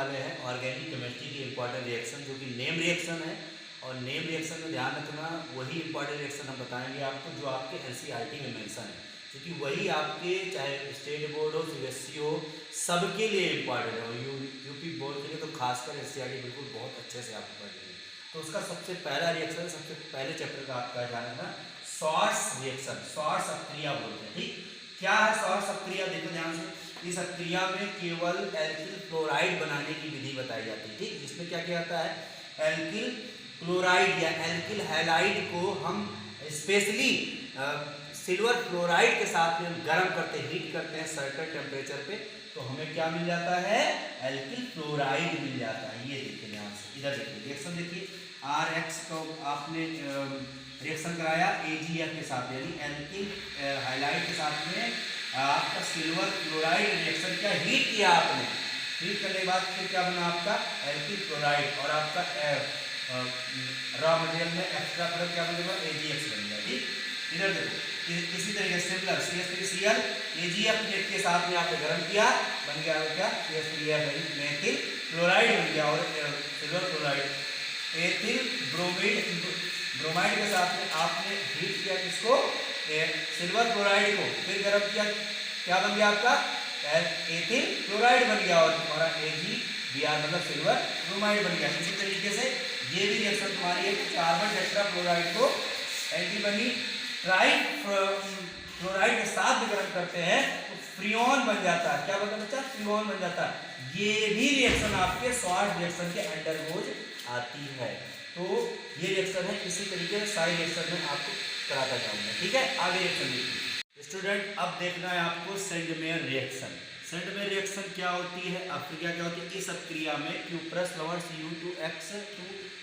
वाले हैं organic chemistry की इंपॉर्टेंट रिएक्शन, जो कि नेम रिएक्शन है। और नेम रिएक्शन में ध्यान रखना, वही इंपॉर्टेंट रिएक्शन हम बताएंगे आपको जो आपके एनसीईआरटी में मेंशन है, क्योंकि वही आपके चाहे स्टेट बोर्ड हो, सीबीएसई हो, सबके लिए इंपॉर्टेंट है। और यूपी बोर्ड के लिए तो खासकर एनसीईआरटी बिल्कुल बहुत अच्छे से आपको पढ़ेंगे। तो उसका सबसे पहला रिएक्शन, सबसे पहले चैप्टर का आपका ध्यान रखना, शॉर्ट्स रिएक्शन, शॉर्ट्स अक्रिया बोलते हैं। ठीक, क्या है शॉर्ट्स अक्रिया? देखो ध्यान से, इस अक्रिया में केवल एल्किल क्लोराइड बनाने की विधि बताई जाती है। ठीक, जिसमें क्या किया जाता है, एल्किल क्लोराइड या एल्किल हैलाइड को हम स्पेशली सिल्वर क्लोराइड के साथ में हम गर्म करते हैं, हीट करते हैं सर्टेन टेम्परेचर पे, तो हमें क्या मिल जाता है, एल्किल क्लोराइड मिल जाता है। ये देखिए ध्यान से, इधर देखिए रिएक्शन देखिए, RX को आपने रिएक्शन कराया AgF के साथ, यानी एल्किल हाइलाइट के साथ में आपका सिल्वर क्लोराइड रिएक्शन क्या हीट किया आपने, हीट करने के बाद फिर क्या बना आपका एल्किल क्लोराइड, और आपका रॉ मटेरियल में एक्स्ट्रा प्रोडक्ट क्या बनेगा, AgX बन गया। ठीक, इधर देखो इसी तरीके से सिमिलर CH3Cl AgF के साथ में आपने गर्म किया, बन गया क्या, CH3F मेथिल क्लोराइड बन गया, और सिल्वर क्लोराइड एथिल ब्रोमाइड के साथ में आपने हीट किया किसको, सिल्वर क्लोराइड को, फिर गर्म किया, क्या बन गया आपका एथिल क्लोराइड बन गया, और तुम्हारा AgBr मतलब सिल्वर ब्रोमाइड बन गया। इसी तरीके से ये भी रिएक्शन तुम्हारी है, कार्बन टेट्रा क्लोराइड को एंटीमनी ट्राई क्लोराइड के साथ भी गर्म करते हैं तो फ्रियोन बन जाता है। क्या बनता है बच्चा, फ्रियोन बन जाता है। ये भी रिएक्शन आपके शॉर्ट रिएक्शन के अंडरगोज आती है। तो ये रिएक्शन है, इसी तरीके से सारी रिएक्शन में आपको कराता जाऊंगा। ठीक है, आगे रिएक्शन देखिए स्टूडेंट। अब देखना है आपको सेंडमेयर रिएक्शन। सेंडमेयर रिएक्शन क्या होती है, अभिक्रिया क्या होती है, इस अभिक्रिया में Q+ लवण Cu2X2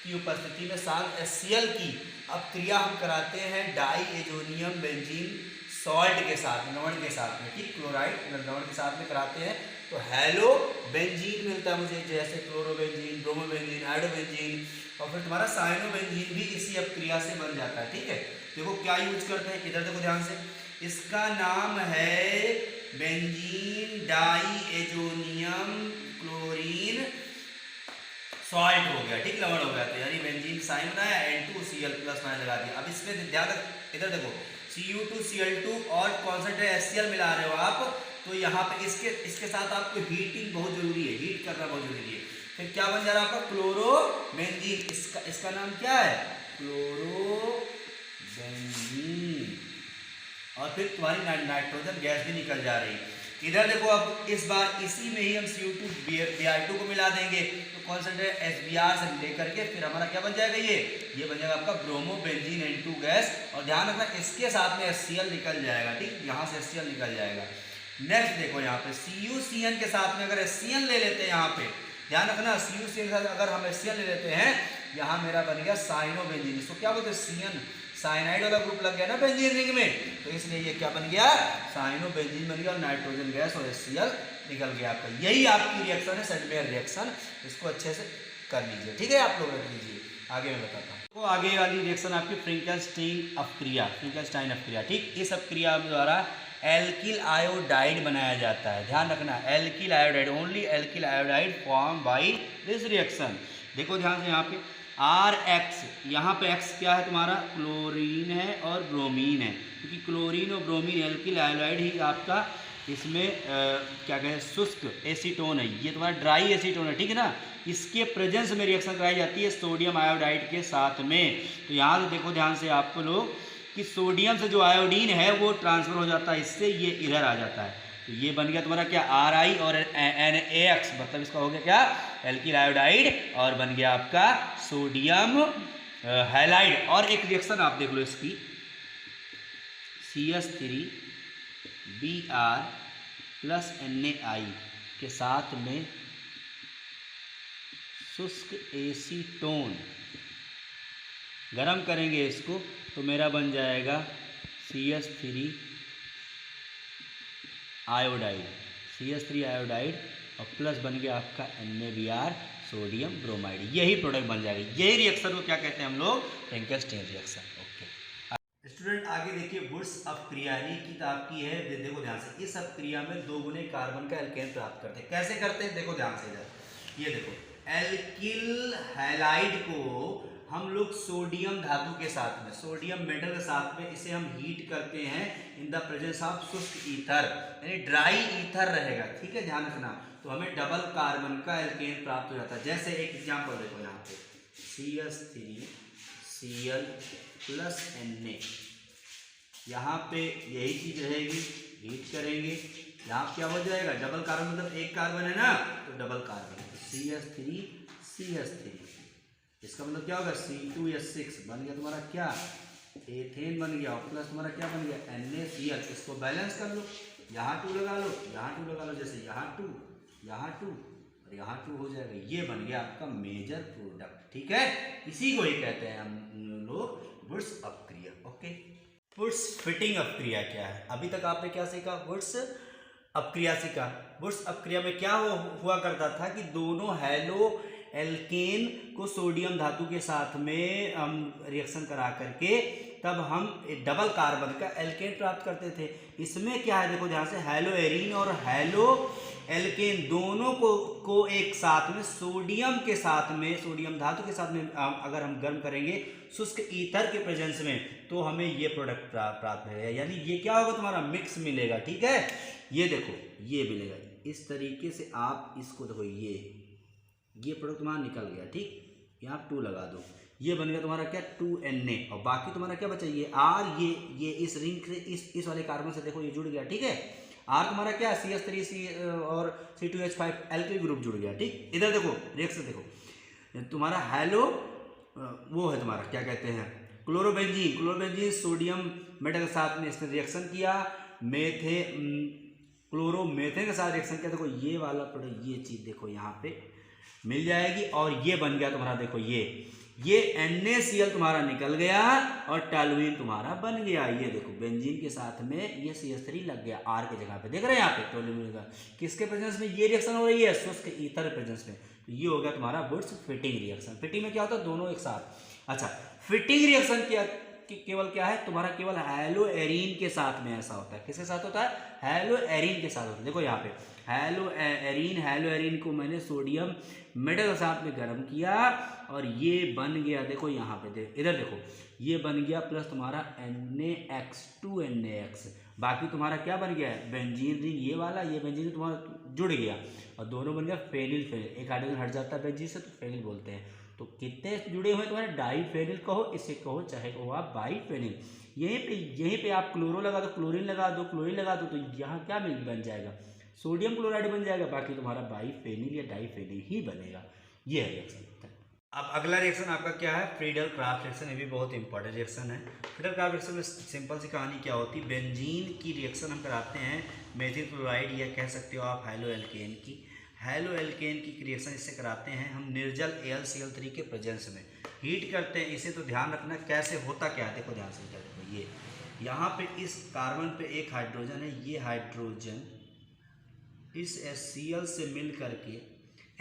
की उपस्थिति में साल्ट HCl की अभिक्रिया हम कराते हैं डाई एजोनियम बेंजीन सॉल्ट के साथ, लवण के साथ में। ठीक, क्लोराइड लवण के साथ में कराते हैं तो हेलो बेंजीन मिलता है मुझे, जैसे क्लोरोबेंजीन, ब्रोमोबेंजीन, आयोडोबेंजीन, और फिर तुम्हारा साइनोबेंजीन भी इसी अभिक्रिया से बन जाता है। ठीक है, देखो क्या यूज करते हैं, इधर देखो ध्यान से, इसका नाम है benzene diazonium chlorine salt हो गया। ठीक, लवण हो गया, तो यानी बेंजीन साइन बनाया, N2Cl+ मैंने लगा दिया। अब इसमें ध्यान रख, इधर देखो Cu2Cl2 और कॉन्सेंट्रेट HCl मिला रहे हो आप, तो यहाँ पे इसके साथ आपको हीटिंग बहुत जरूरी है, हीट करना बहुत जरूरी है। फिर क्या बन जा रहा है आपका क्लोरोबेंजीन, इसका नाम क्या है, क्लोरोबेंजीन, और फिर तुम्हारी नाइट्रोजन गैस भी निकल जा रही है। इधर देखो, अब इस बार इसी में ही हम Cu2Br2 को मिला देंगे, तो कॉन्सेंट्रेट HBr से लेकर के फिर हमारा क्या बन जाएगा, ये बन जाएगा आपका ब्रोमोबेंजीन N2 गैस, और ध्यान रखना इसके साथ में HCl निकल जाएगा। ठीक, यहाँ से HCl निकल जाएगा। नेक्स्ट देखो यहाँ पे CuCN के साथ में अगर HCl ले लेते हैं, यहाँ पे ध्यान रखना CuCN के साथ अगर हम HCl ले लेते हैं, यहाँ मेरा बन गया साइनोबेंजीन, इसको क्या बोलते हैं, CN साइनाइड वाला ग्रुप लग गया ना बेंजीन रिंग में, तो इसलिए ये क्या बन गया, साइनोबेंजीन बन गया, और नाइट्रोजन गैस और HCl निकल गया आपका। यही आपकी रिएक्शन है सेंडमेयर रिएक्शन, इसको अच्छे से कर लीजिए। ठीक है, आप लोग रख लीजिए, आगे मैं बताता हूँ। तो आगे वाली रिएक्शन आपकी फ्रैंकेनस्टाइन अभिक्रिया, फ्रैंकेनस्टाइन अभिक्रिया। ठीक, इस अभिक्रिया द्वारा एल्किल आयोडाइड बनाया जाता है। ध्यान रखना, alkyl iodide, only alkyl iodide form by this reaction. देखो ध्यान से यहाँ पे RX, यहाँ पे X क्या है तुम्हारा, क्लोरीन है और ब्रोमीन है, क्योंकि क्लोरीन और ब्रोमीन एल्किल आयोडाइड ही आपका इसमें क्या कहते हैं, शुष्क एसीटोन है, ये तुम्हारा ड्राई एसीटोन है। ठीक है ना, इसके प्रेजेंस में रिएक्शन कराई जाती है सोडियम आयोडाइड के साथ में। तो यहाँ से देखो ध्यान से आपको लोग कि सोडियम से जो आयोडीन है वो ट्रांसफर हो जाता है, इससे ये इधर आ जाता है, तो ये बन गया तुम्हारा क्या, Ri और NaX, मतलब इसका हो गया क्या, एल्किल आयोडाइड, और बन गया आपका सोडियम हैलाइड। और एक रिएक्शन आप देख लो इसकी, CH3Br+ NaI के साथ में शुष्क एसीटोन, गरम करेंगे इसको तो मेरा बन जाएगा CH3 आयोडाइड, CH3 आयोडाइड, और प्लस बन गया आपका NaBr सोडियम ब्रोमाइड, यही प्रोडक्ट बन जाएगा। यही रिएक्शन को क्या कहते हैं हम लोग, फ्रैंकेनस्टाइन रिएक्शन। ओके स्टूडेंट, आगे देखिए वुड्स अभिक्रिया की तो आपकी है, देखो ध्यान से, इस अभिक्रिया में 2 गुने कार्बन का एल्केन प्राप्त करते हैं। कैसे करते हैं, देखो ध्यान से इधर, ये देखो एल्किल हैलाइड को हम लोग सोडियम धातु के साथ में, सोडियम मेटल के साथ में इसे हम हीट करते हैं इन द प्रेजेंस ऑफ शुष्क ईथर, यानी ड्राई ईथर रहेगा, ठीक है, ध्यान रखना। तो हमें डबल कार्बन का एल्केन प्राप्त हो जाता है। जैसे एक एग्जांपल देखो यहाँ पे CH3Cl प्लस Na, यहाँ पे यही चीज रहेगी, हीट करेंगे, यहाँ क्या हो जाएगा, डबल कार्बन मतलब एक कार्बन है ना, तो डबल कार्बन CH3 इसका मतलब क्या होगा C2H6 बन गया तुम्हारा क्या, एथेन बन गया, और प्लस तुम्हारा क्या बन गया NaCl। इसको बैलेंस कर लो, यहाँ 2 लगा लो, यहाँ 2 लगा लो, जैसे यहाँ 2 और यहाँ 2 हो जाएगा। ये बन गया आपका मेजर प्रोडक्ट, ठीक है। इसी को ही कहते हैं हम लोग वुड्स अपक्रिया। ओके, वुड्स फिटिंग अपक्रिया क्या है? अभी तक आपने क्या सीखा? वुड्स अपक्रिया सीखा। वुड्स अपक्रिया में क्या हुआ करता था कि दोनों हैलो एल्केन को सोडियम धातु के साथ में हम रिएक्शन करा करके तब हम डबल कार्बन का एल्केन प्राप्त करते थे। इसमें क्या है देखो ध्यान से, हैलो एरीन और हैलो एल्केन दोनों को एक साथ में सोडियम के साथ में, सोडियम धातु के साथ में अगर हम गर्म करेंगे शुष्क ईथर के प्रेजेंस में, तो हमें ये प्रोडक्ट प्राप्त मिलेगा। यानी ये क्या होगा, तुम्हारा मिक्स मिलेगा, ठीक है। ये देखो ये मिलेगा इस तरीके से, आप इसको देखो, ये प्रोडक्ट तुम्हारा निकल गया, ठीक। यहाँ 2 लगा दो, ये बन गया तुम्हारा क्या 2Na, और बाकी तुम्हारा क्या बचा ये R, ये इस रिंग से इस वाले कार्बन से देखो ये जुड़ गया, ठीक है। R तुम्हारा क्या CH3 और C2H5 एल्किल ग्रुप जुड़ गया, ठीक। इधर देखो रिएक्शन देखो, तुम्हारा हैलो वो है तुम्हारा क्या कहते हैं क्लोरोबेंजीन सोडियम मेटल के साथ में इसने रिएक्शन किया, क्लोरोमेथेन के साथ रिएक्शन किया। देखो ये वाला प्रोडक्ट, ये चीज देखो यहाँ पे मिल जाएगी, और ये बन गया तुम्हारा देखो ये NaCl तुम्हारा निकल गया और टॉलुइन तुम्हारा बन गया। ये देखो बेंजीन के साथ में ये CH3 लग गया R के जगह पे, देख रहे हैं यहाँ पे टॉलुइन का, किसके प्रेजेंस में ये रिएक्शन हो रही है, शुष्क ईथर प्रेजेंस में। तो ये हो गया तुम्हारा वुड्स फिटिंग रिएक्शन। फिटिंग में क्या होता है, दोनों एक साथ। अच्छा, फिटिंग रिएक्शन क्या केवल क्या है तुम्हारा, केवल हैलो एरीन के साथ में ऐसा होता है। किसके साथ होता है, हैलो एरीन के साथ होता है। देखो यहाँ पे हैलो एरीन को मैंने सोडियम मेटल के साथ में गर्म किया और ये बन गया, देखो यहाँ पे इधर देखो ये बन गया प्लस तुम्हारा NaX, बाकी तुम्हारा क्या बन गया है बेंजीन रिंग, ये वाला, ये बेंजीन रिंग तुम्हारा जुड़ गया और दोनों बन गया फेनिल। एक हाइड्रोजन हट जाता है बेंजीन से तो फेनिल बोलते हैं। तो कितने जुड़े हुए तुम्हारे डाईफेनिल कहो, इसे कहो चाहे कहो आप बाईफेनिल। यहीं पे आप क्लोरो लगा दो, क्लोरीन लगा दो, तो यहाँ क्या बन जाएगा, सोडियम क्लोराइड बन जाएगा, बाकी तुम्हारा बाईफेनिल या डाईफेनिल ही बनेगा। ये है रिएक्शन। अब अगला रिएक्शन आपका क्या है, फ्रीडल क्राफ्ट रिएक्शन। ये भी बहुत इंपॉर्टेंट रिएक्शन है। फ्रीडल क्राफ्ट रिएक्शन में सिंपल सी कहानी क्या होती है, बेंजीन की रिएक्शन हम कराते हैं मेथिल क्लोराइड या कह सकते हो आप हैलो एल्केन की रिएक्शन इससे कराते हैं हम निर्जल AlCl3 के प्रेजेंस में हीट करते हैं इसे। तो ध्यान रखना कैसे होता क्या है, देखो ध्यान से देखो, ये यहाँ पे इस कार्बन पे एक हाइड्रोजन है, ये हाइड्रोजन इस HCl से मिल करके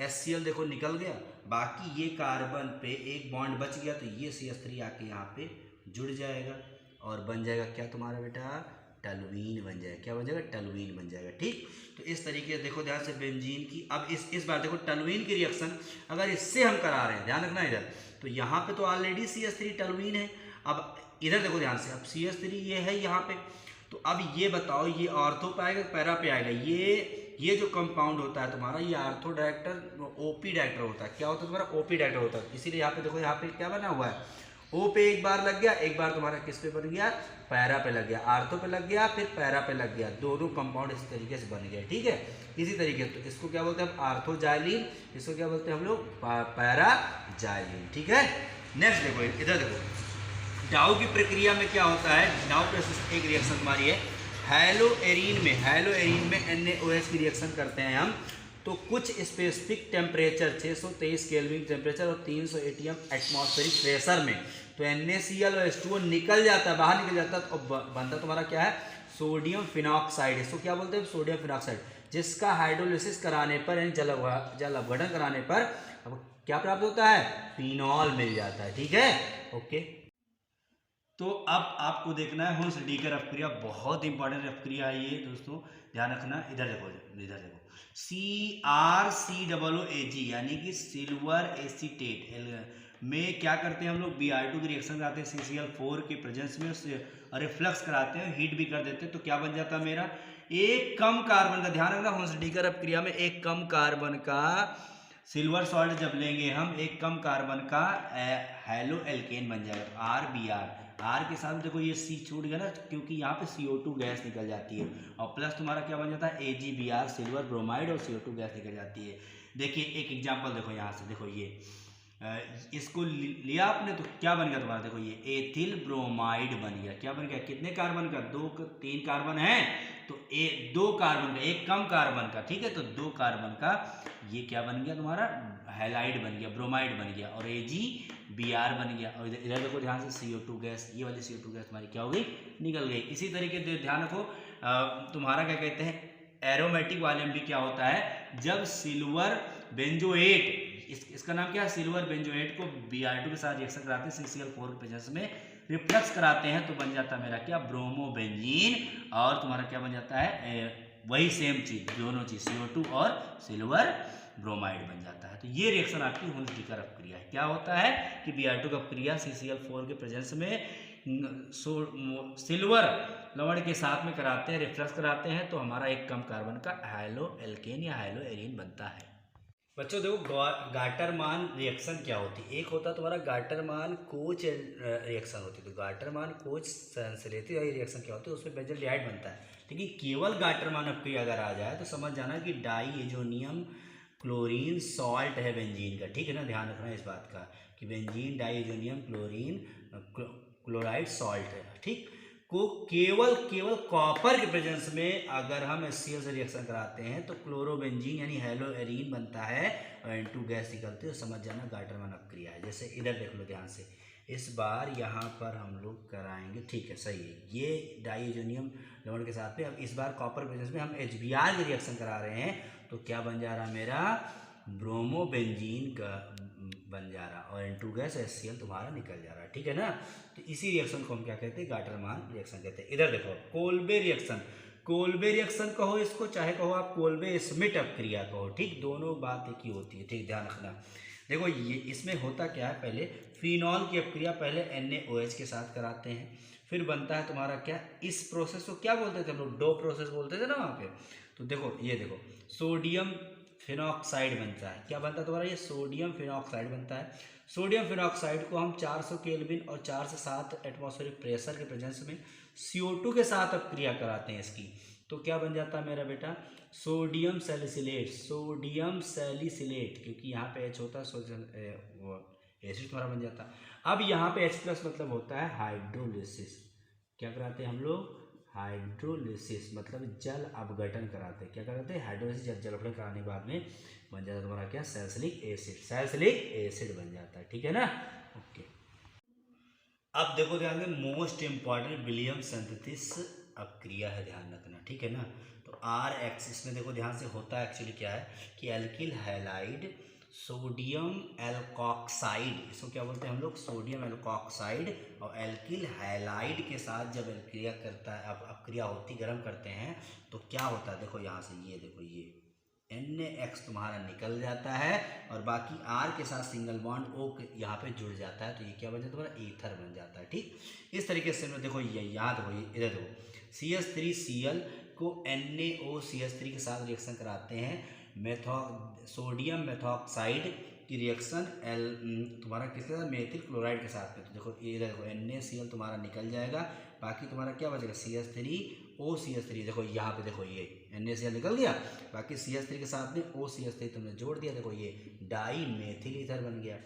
HCl देखो निकल गया, बाकी ये कार्बन पे एक बॉन्ड बच गया, तो ये CH3 आके यहाँ पे जुड़ जाएगा और बन जाएगा क्या तुम्हारा बेटा, टॉलुइन बन जाएगा। क्या बन जाएगा, टॉलुइन बन जाएगा, ठीक। तो इस तरीके से देखो ध्यान से बेंजीन की, अब इस बार देखो टॉलुइन की रिएक्शन अगर इससे हम करा रहे हैं, ध्यान रखना इधर, तो यहाँ पे तो ऑलरेडी CH3 टॉलुइन है। अब इधर देखो ध्यान से, अब CH3 ये है यहाँ पे, तो अब ये बताओ ये ऑर्थो पे आएगा पैरा पे आएगा, ये जो कंपाउंड होता है तुम्हारा ये ऑर्थो डायरेक्टर OP डायरेक्टर होता है। क्या होता है तुम्हारा, OP डायरेक्टर होता है। इसीलिए यहाँ पे देखो, यहाँ पे क्या बना हुआ है, O पे एक बार लग गया, एक बार तुम्हारा किस पे बन गया, पैरा पे लग गया, आर्थो पे लग गया, फिर पैरा पे लग गया, दोनों कंपाउंड इस तरीके से बन गया, ठीक है। इसी तरीके से तो इसको क्या बोलते हैं हम, आर्थोजाइलिन, इसको क्या बोलते हैं हम लोग, पैराजाइलिन, ठीक है। नेक्स्ट देखो इधर देखो, डाउ की प्रक्रिया में क्या होता है, डाउ प्रोसेस एक रिएक्शन हमारी है हैलो एरीन में NaOH की रिएक्शन करते हैं हम, तो कुछ स्पेसिफिक टेम्परेचर 623 केल्विन टेम्परेचर और 300 ATM एटमॉस्फेरिक प्रेशर में तो NaCl और H2O निकल जाता है, बाहर निकल जाता है, तो बनता तुम्हारा क्या है, सोडियम फिनॉक्साइड। इसको क्या बोलते हैं, सोडियम फिनॉक्साइड, जिसका हाइड्रोलिसिस कराने पर यानी जल अपघटन कराने पर अब क्या प्राप्त होता है, फिनॉल मिल जाता है, ठीक है। ओके, तो अब आपको देखना है हुल्स डीकर अपक्रिया, बहुत इंपॉर्टेंट अपक्रिया है ये दोस्तों, ध्यान रखना। इधर देखो CrCOOAg यानी कि सिल्वर एसीटेट में क्या करते हैं हम लोग, Br2 की रिएक्शन कराते हैं CCl4 के प्रेजेंस में, रिफ्लक्स कराते हैं, हीट भी कर देते हैं, तो क्या बन जाता है मेरा, एक कम कार्बन का, ध्यान रखना होन्स-डिकर अपक्रिया में एक कम कार्बन का सिल्वर सॉल्ट जब लेंगे हम, एक कम कार्बन का हैलो एल्केन बन जाएगा, तो RBr, आर के साथ देखो ये सी छूट गया ना, क्योंकि यहाँ पे CO2 गैस निकल जाती है, और प्लस तुम्हारा क्या बन जाता है AgBr, सिल्वर ब्रोमाइड और CO2 गैस निकल जाती है। देखिए एक एग्जांपल देखो यहाँ से, देखो ये इसको लिया आपने तो क्या बन गया तुम्हारा, देखो ये एथिल ब्रोमाइड बन गया। क्या बन गया, कितने कार्बन का, 3 कार्बन है, तो 2 कार्बन का, एक कम कार्बन का, ठीक है, तो 2 कार्बन का ये क्या बन गया तुम्हारा, हैलाइड बन गया, ब्रोमाइड बन गया, और AgBr बन गया। और इधर देखो ध्यान से CO2 गैस, ये वाली CO2 गैस तुम्हारी क्या हो गई, निकल गई। इसी तरीके से ध्यान रखो तुम्हारा क्या कहते हैं, एरोमेटिक वाले में भी क्या होता है, जब सिल्वर बेंजोएट, इसका नाम क्या है, सिल्वर बेंजोएट को Br2 के साथ रिएक्शन कराते हैं CCl4 के प्रेजेंस में, रिफ्लक्स कराते हैं, तो बन जाता है मेरा क्या, ब्रोमोबेंजीन, और तुम्हारा क्या बन जाता है, वही सेम चीज, दोनों चीज CO2 और सिल्वर ब्रोमाइड बन जाता है। तो ये रिएक्शन आपकी हुन्स-डिकर अपक्रिया है। क्या होता है कि Br2 का अपक्रिया CCl4 के प्रेजेंस में सिल्वर लवण के साथ में कराते हैं, रिफ्लक्स कराते हैं, तो हमारा एक कम कार्बन का हैलो एल्केन या हैलो एरीन बनता है। बच्चों देखो गाटरमान रिएक्शन क्या होती है, एक होता है तुम्हारा गाटरमान कोच रिएक्शन होती है, तो गाटरमान कोच संश्लेषित वाली रिएक्शन क्या होती है, उसमें बेंजोल्डिहाइड बनता है। लेकिन केवल गाटरमान अपक्रिया अगर आ जाए तो समझ जाना कि डाईएजोनियम क्लोरीन सॉल्ट है बेंजीन का, ठीक है ना, ध्यान रखना इस बात का कि benzene diazonium chlorine chloride salt है, ठीक, को केवल कॉपर के प्रेजेंस में अगर हम HCl से रिएक्शन कराते हैं तो क्लोरोबेंजीन यानी हैलो एरीन बनता है और N2 गैस निकलती है, तो समझ जाना गाटरमान अपक्रिया है। जैसे इधर देख लो ध्यान से, इस बार यहाँ पर हम लोग कराएंगे, ठीक है, सही है, ये डाईएजोनियम लवण के साथ में, अब इस बार कॉपर प्रेजेंस में हम HBr की रिएक्शन करा रहे हैं, तो क्या बन जा रहा है मेरा, ब्रोमोबेंजीन का बन जा रहा, और N2 गैस HCl तुम्हारा निकल जा रहा है, ठीक है ना। तो इसी रिएक्शन को हम क्या कहते हैं, गाटरमान रिएक्शन कहते हैं। इधर देखो कोल्बे रिएक्शन, कोल्बे रिएक्शन कहो इसको, चाहे कहो आप कोल्बे स्मिट अपक्रिया कहो, ठीक, दोनों बात एक ही होती है, ठीक, ध्यान रखना। देखो ये इसमें होता क्या है, पहले फिनॉल की अपक्रिया पहले NaOH के साथ कराते हैं, फिर बनता है तुम्हारा क्या, इस प्रोसेस को क्या बोलते थे हम लोग, डो प्रोसेस बोलते थे ना वहाँ पे। तो देखो ये देखो सोडियम फिनॉक्साइड बनता है, क्या बनता है तुम्हारा, ये सोडियम फिनॉक्साइड बनता है। सोडियम फिनॉक्साइड को हम 400 केल्विन और 4 से 7 एटमॉस्फेरिक प्रेशर के प्रेजेंस में CO2 के साथ अपक्रिया कराते हैं इसकी, तो क्या बन जाता है मेरा बेटा, सोडियम सैलिसिलेट, सोडियम सैलिसिलेट, क्योंकि यहाँ पे H होता है, एसिड तुम्हारा बन जाता है। अब यहाँ पे H+ मतलब होता है हाइड्रोलिसिस, क्या कराते हैं हम लोग, हाइड्रोलिसिस मतलब जल अपघटन कराते हैं, क्या कराते हैं, हाइड्रोलिसिस, जल अपघटन कराने के बाद में बन जाता है तुम्हारा क्या, सैलिसिलिक एसिड, सैलिसिलिक एसिड बन जाता है, ठीक है ना, ओके। अब देखो ध्यान में मोस्ट इंपॉर्टेंट विलियम सिंथेसिस अपक्रिया है, ध्यान रखना, ठीक है ना। तो R एक्सिस में देखो ध्यान से होता है एक्चुअली क्या है कि एल्किल हैलाइड सोडियम एल्कोक्साइड, इसको क्या बोलते हैं हम लोग, सोडियम एल्कोक्साइड और एल्किल हैलाइड के साथ जब अपक्रिया करता है, अपक्रिया होती, गर्म करते हैं, तो क्या होता है, देखो यहाँ से ये देखो ये NaX तुम्हारा निकल जाता है और बाकी R के साथ सिंगल बॉन्ड O यहाँ पे जुड़ जाता है, तो ये क्या बन जाता है तुम्हारा, ईथर बन जाता है, ठीक। इस तरीके से देखो ये यहाँ देखो, ये इधर देखो CH3Cl को NaOCH3 के साथ रिएक्शन कराते हैं, सोडियम मेथॉक्साइड की रिएक्शन तुम्हारा किसके साथ, मेथिल क्लोराइड के साथ में, तो देखो इधर देखो NaCl तुम्हारा निकल जाएगा, बाकी तुम्हारा क्या बचेगा, CH3OCH3, देखो यहाँ पे देखो ये NaCl निकल गया, बाकी CH3 के साथ में OCH3 तुमने जोड़ दिया, देखो ये डाई मेथिल ईथर बन गया।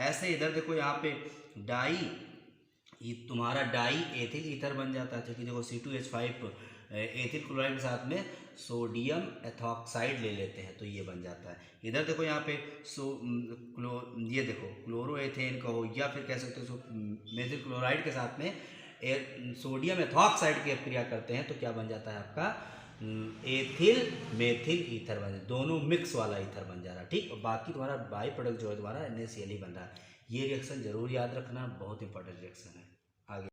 ऐसे इधर देखो यहाँ पे तुम्हारा डाई एथिल ईथर बन जाता है, क्योंकि देखो C2H5 एथिल क्लोराइड के साथ में सोडियम एथॉक्साइड ले लेते हैं, तो ये बन जाता है। इधर देखो यहाँ पे ये देखो क्लोरोएथेन का हो या फिर कह सकते हो मेथिल क्लोराइड के साथ में सोडियम एथॉक्साइड की अपक्रिया करते हैं, तो क्या बन जाता है आपका, एथिल मेथिल ईथर बन, दोनों मिक्स वाला ईथर बन जा रहा है, ठीक। और बाकी तुम्हारा बाई प्रोडक्ट जो है तुम्हारा NaCl ही बन रहा है। ये रिएक्शन जरूर याद रखना, बहुत इंपॉर्टेंट रिएक्शन है।